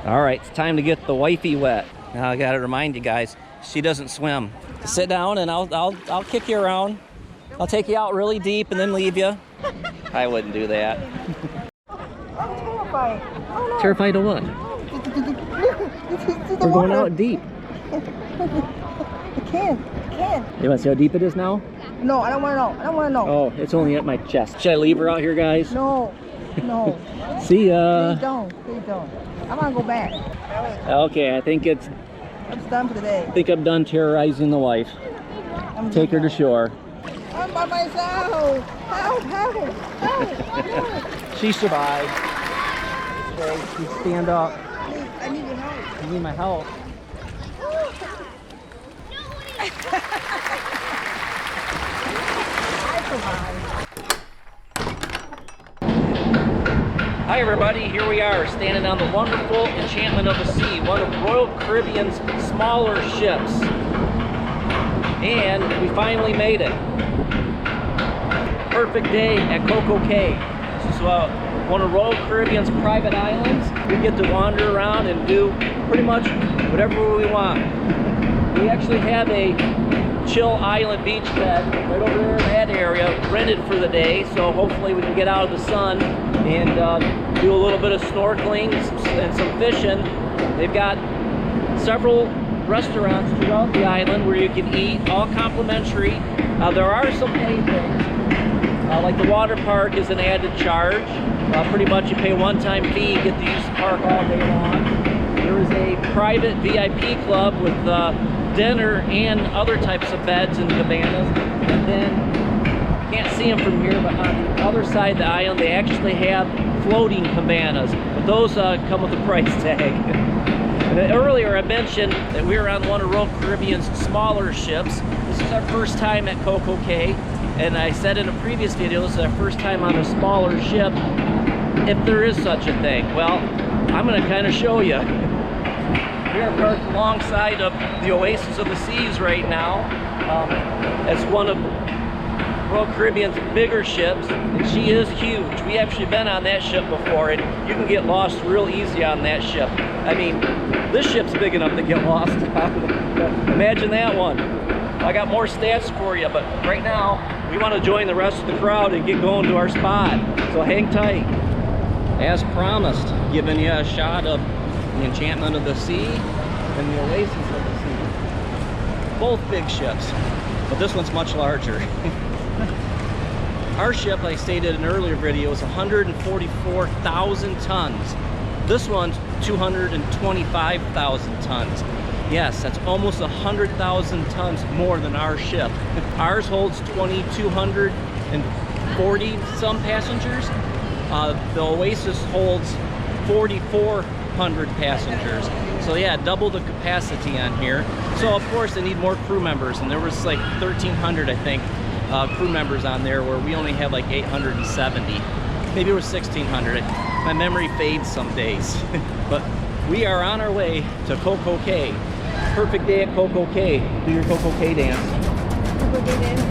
All right, it's time to get the wifey wet. Now I gotta remind you guys, she doesn't swim. Sit down and I'll kick you around. I'll take you out really deep and then leave you. I wouldn't do that. I'm terrified. Oh, no. Terrified of what? We're going out deep. I can't. You want to see how deep it is now? No, I don't want to know. I don't want to know. Oh, it's only at my chest. Should I leave her out here, guys? No. See ya. Please don't. I want to go back. Okay, I think it's... I'm done for today. I think I'm done terrorizing the wife. Take her to shore. I'm by myself. Help. She survived. Okay, she stand up. I need your help. You need my help. Hi everybody, here we are standing on the wonderful Enchantment of the Sea, one of Royal Caribbean's smaller ships. And we finally made it. Perfect day at Coco Cay. This is one of Royal Caribbean's private islands. We get to wander around and do pretty much whatever we want. We actually have a chill island beach bed right over there in that area, rented for the day, so hopefully we can get out of the sun and do a little bit of snorkeling and some fishing. They've got several restaurants throughout the island where you can eat, all complimentary. There are some pay things, like the water park is an added charge. Pretty much you pay a one-time fee, you get to use the park all day long. There is a private VIP club with dinner and other types of beds and cabanas. And then, can't see them from here, but on the other side of the island, they actually have floating cabanas. But those come with a price tag. And earlier I mentioned that we were on one of Royal Caribbean's smaller ships. This is our first time at Coco Cay. And I said in a previous video, this is our first time on a smaller ship, if there is such a thing. Well, I'm going to kind of show you. We are parked alongside of the Oasis of the Seas right now. It's one of Royal Caribbean's bigger ships, and she is huge. We actually been on that ship before, and you can get lost real easy on that ship. I mean, this ship's big enough to get lost on. Imagine that one. I got more stats for you, but right now we want to join the rest of the crowd and get going to our spot. So hang tight. As promised, giving you a shot of the Enchantment of the Sea and the Oasis of the Sea. Both big ships, but this one's much larger. Our ship, like I stated in an earlier video, is 144,000 tons. This one's 225,000 tons. Yes, that's almost 100,000 tons more than our ship. Ours holds 2,240 some passengers. The Oasis holds 4,400 passengers. So yeah, double the capacity on here. So of course they need more crew members, and there was like 1,300, I think, crew members on there, where we only have like 870. Maybe it was 1,600. My memory fades some days. But we are on our way to Coco Cay. Perfect day at Coco Cay. Do your Coco Cay dance. Coco Cay dance.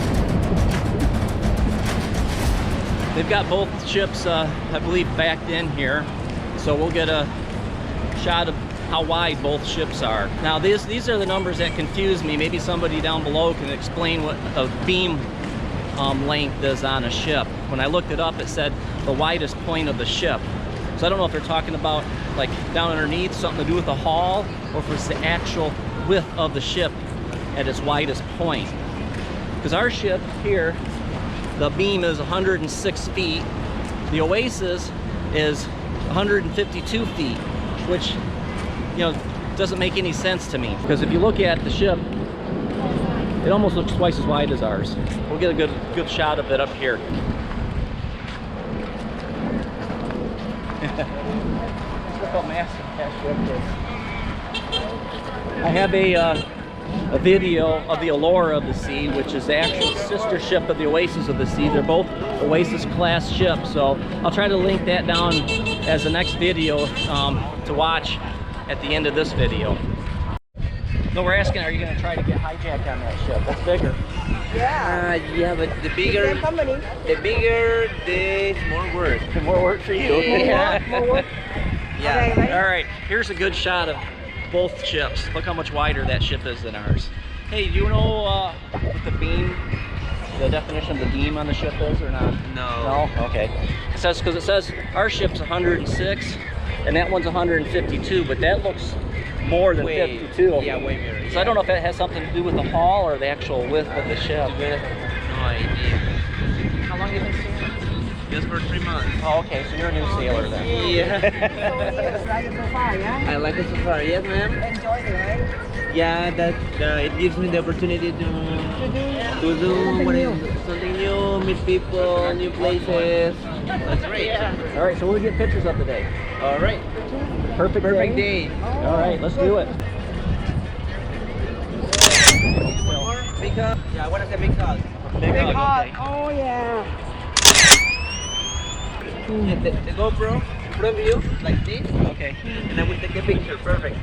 They've got both ships, I believe, backed in here, so we'll get a shot of how wide both ships are. Now these are the numbers that confuse me. Maybe somebody down below can explain what a beam length is on a ship. When I looked it up, it said the widest point of the ship. So I don't know if they're talking about like down underneath, something to do with the hull, or if it's the actual width of the ship at its widest point. Because our ship here, the beam is 106 feet. The Oasis is 152 feet, which, you know, doesn't make any sense to me. Because if you look at the ship, it almost looks twice as wide as ours. We'll get a good shot of it up here. Look how massive that ship is. I have a video of the Allure of the Sea, which is the actual sister ship of the Oasis of the Sea. They're both Oasis class ships, so I'll try to link that down as the next video to watch at the end of this video. No, we're asking, are you going to try to get hijacked on that ship? That's bigger. Yeah. Yeah, but the bigger, Same company. the more work. More work for you. More work. Yeah. Okay, ready? All right, here's a good shot of both ships. Look how much wider that ship is than ours. Hey, do you know what the beam, the definition of the beam on the ship is or not? No. No? Okay. It says, because it says our ship's 106 and that one's 152, but that looks more than 52. Yeah, way more. So I don't know if that has something to do with the hull or the actual width of the ship. No idea. How long have you been sailing? Just for 3 months. Oh, okay, so you're a new sailor then. Yeah. So you like it so far, yeah? I like it so far. Yes, ma'am. Enjoy it, right? Yeah, that it gives me the opportunity to do something new, meet people, new places. That's great. Yeah. All right, so we'll get pictures of the day. All right. Perfect day. All right, let's do it. Because yeah, what is the big hug? Big hug, okay. Oh, yeah. The GoPro in front of you, like this, Okay. and I will take a picture. Perfect.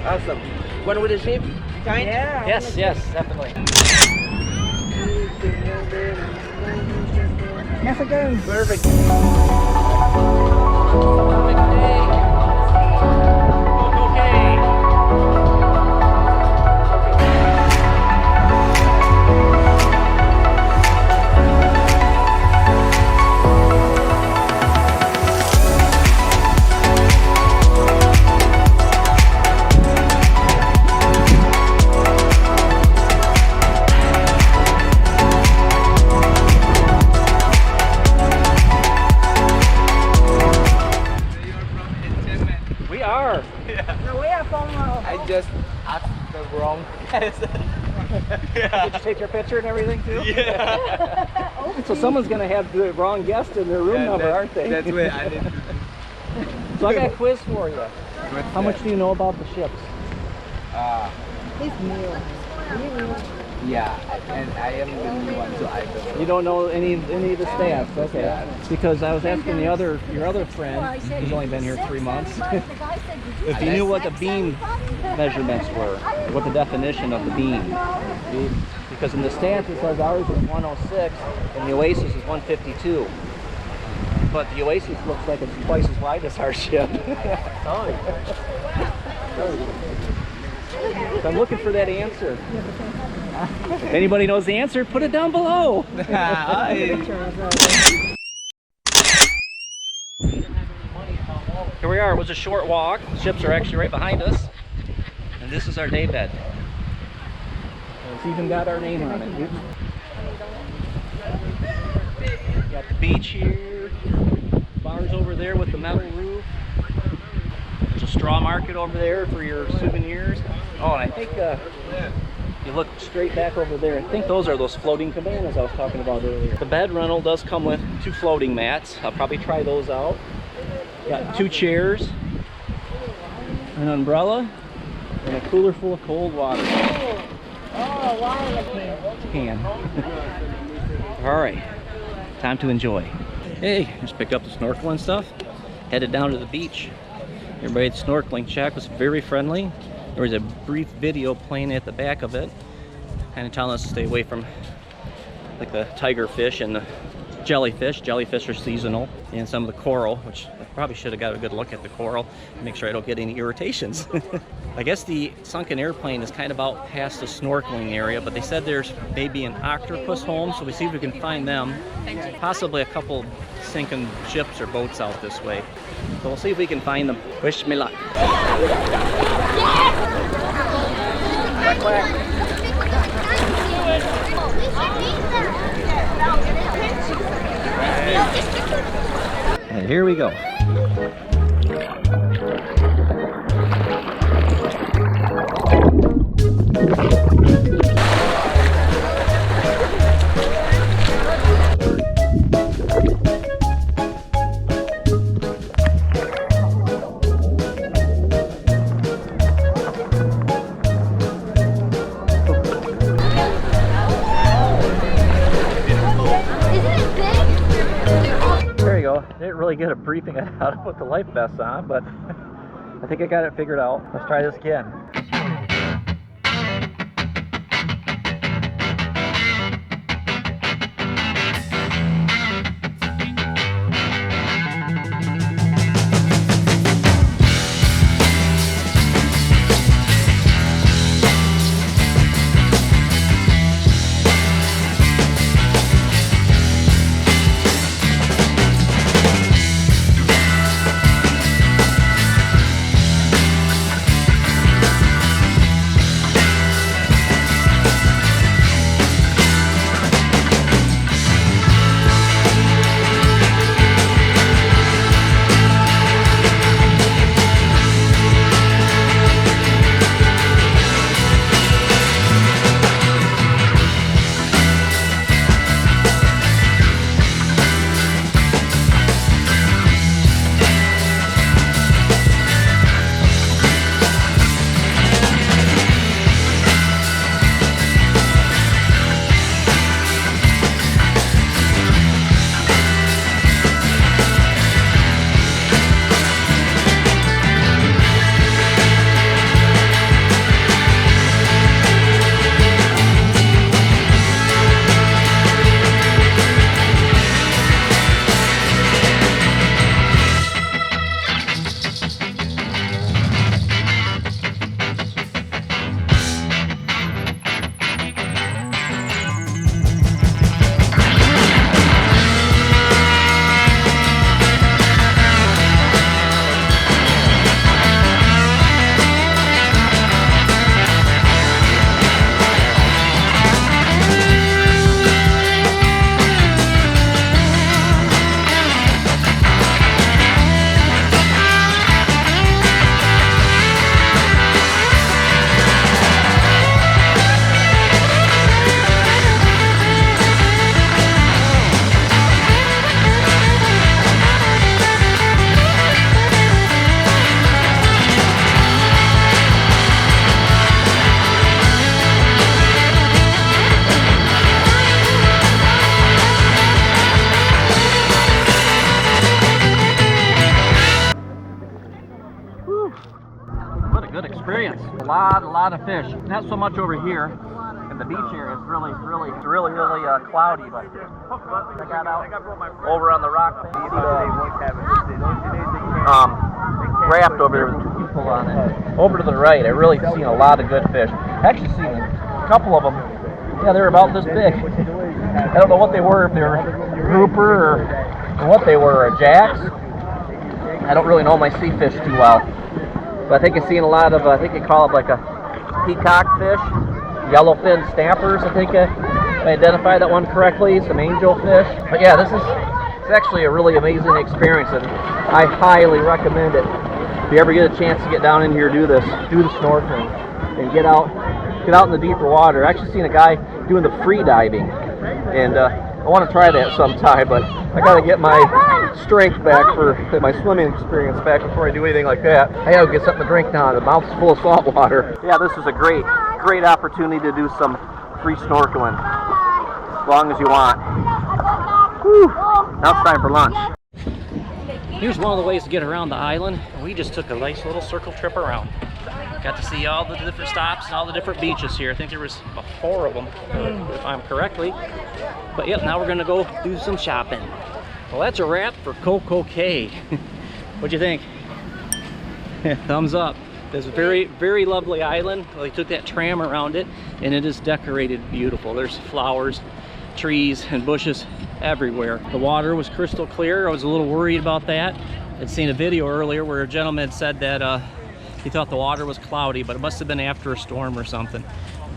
Awesome. One with the ship? Kind? Yeah. Yes, definitely. Yes, again. Perfect. Perfect day. CocoCay. We are. No, we are from... I just asked the wrong person. Did you take your picture and everything too? Yeah. So someone's gonna have the wrong guest in their room number, aren't they? That's what I did. So I got a quiz for you. How much do you know about the ships? It's new. Yeah, and I am the new one, so I don't know. You don't know any of the stats, okay? Because I was asking your other friend, who's only been here 3 months, if he knew what the beam measurements were, what the definition of the beam. Because in the stats it says ours is 106 and the Oasis is 152. But the Oasis looks like it's twice as wide as our ship. So I'm looking for that answer. If anybody knows the answer, put it down below. Here we are. It was a short walk. The ships are actually right behind us. And this is our day bed. It's even got our name on it. Got the beach here. Bars over there with the metal roof. There's a straw market over there for your souvenirs. Oh, and I think you look straight back over there. I think those are those floating cabanas I was talking about earlier. The bed rental does come with 2 floating mats. I'll probably try those out. Got 2 chairs, an umbrella, and a cooler full of cold water. Oh, wow. Can. All right, time to enjoy. Hey, just picked up the snorkeling stuff. Headed down to the beach. Everybody at Snorkeling Shack was very friendly. There was a brief video playing at the back of it, kind of telling us to stay away from like the tiger fish and the jellyfish. Jellyfish are seasonal, and some of the coral, which I probably should have got a good look at the coral, make sure I don't get any irritations. I guess the sunken airplane is kind of out past the snorkeling area, but they said there's maybe an octopus home, so we see if we can find them. Possibly a couple sinking ships or boats out this way. So we'll see if we can find them. Wish me luck. Quack, quack. And here we go. Didn't really get a briefing on how to put the life vests on, but I think I got it figured out. Let's try this again. good experience. A lot of fish. Not so much over here. And the beach area is really cloudy, but I got out over on the rock thing. Raft over there with 2 people on it. Over to the right, I really seen a lot of good fish. Actually seen a couple of them. Yeah, they're about this big. I don't know what they were, if they were grouper or what they were, or jacks. I don't really know my sea fish too well. But I think I've seen a lot of, I think you call it like a peacock fish. Yellowfin snappers, I think I identified that one correctly, some angelfish. But yeah, it's actually a really amazing experience, and I highly recommend it. If you ever get a chance to get down in here, do the snorkeling and get out in the deeper water. I actually seen a guy doing the free diving, and I want to try that sometime, but I got to get my strength back for my swimming experience back before I do anything like that. I gotta get something to drink now. The mouth's full of salt water. Yeah, this is a great opportunity to do some free snorkeling, as long as you want. Whew. Now it's time for lunch. Here's one of the ways to get around the island. We just took a nice little circle trip around. Got to see all the different stops and all the different beaches here. I think there was 4 of them, if I'm correctly. But yep, now we're gonna go do some shopping. Well, that's a wrap for Coco Cay. What'd you think? Thumbs up. It's a very lovely island. Well, they took that tram around it, and it is decorated beautiful. There's flowers, trees, and bushes everywhere. The water was crystal clear. I was a little worried about that. I'd seen a video earlier where a gentleman said that he thought the water was cloudy, but it must have been after a storm or something.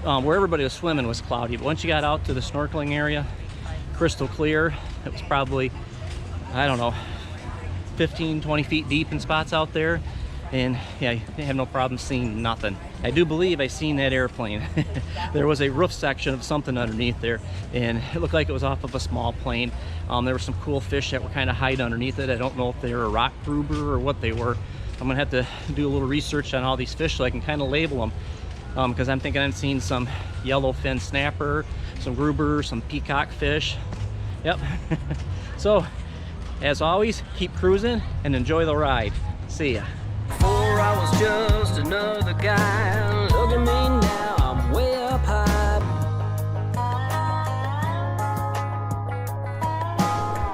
Where everybody was swimming was cloudy, but once you got out to the snorkeling area, crystal clear. It was probably, I don't know, 15, 20 feet deep in spots out there. And yeah, they have no problem seeing nothing. I do believe I seen that airplane. There was a roof section of something underneath there, and it looked like it was off of a small plane. There were some cool fish that were kind of hide underneath it. I don't know if they were a rock grouper or what they were. I'm gonna have to do a little research on all these fish so I can kind of label them, because I'm thinking I've seen some yellowfin snapper, some grouper, some peacock fish. Yep. So as always, keep cruising and enjoy the ride. See ya. Before I was just another guy. Look at me now.